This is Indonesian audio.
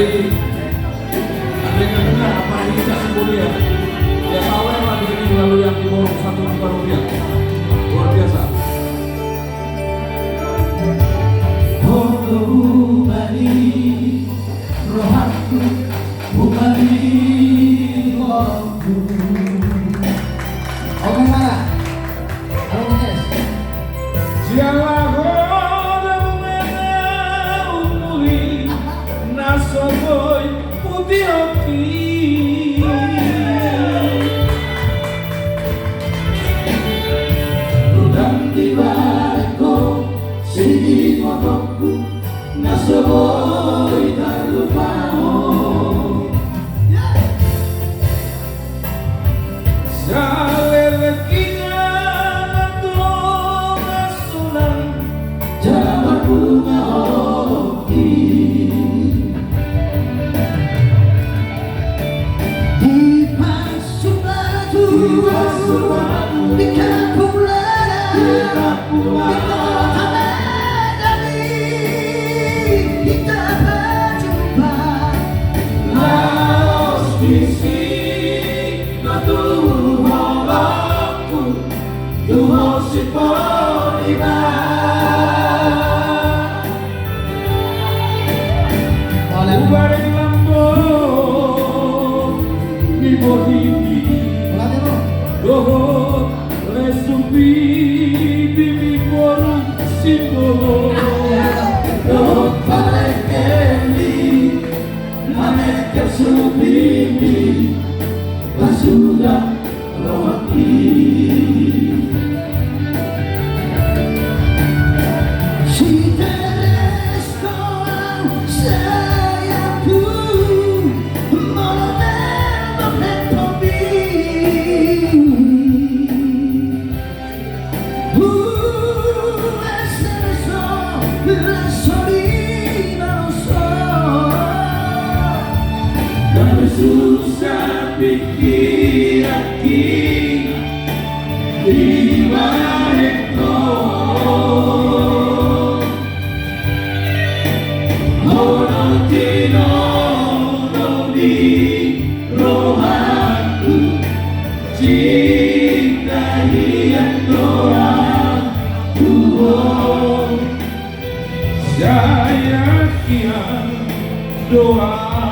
dari Andai Kedengar apa ini kasih mulia. Ya awal lagi ini lalu yang diborong 1 juta rupiah. Luar biasa. Bali rohaku Bali rohaku. Oke mana? Halo Nes. Jangan kau mengenal umuri nasoboy putih oki. Udang tiba ko sini motoku nasoboy tak lupa. Bunga oki di Pasubatu di kampung Lara di kota Medan kita berjumpa laos di sini batu halaku duo si Polima. Bareng lambung di bohimi dohot lesupi bimi boru simbolo dohot parekeli maneke subimi basuda rohaki. Susah pikir aki di bareko Ono tino di rohaku cinta yang doa Tuhan saya kian doa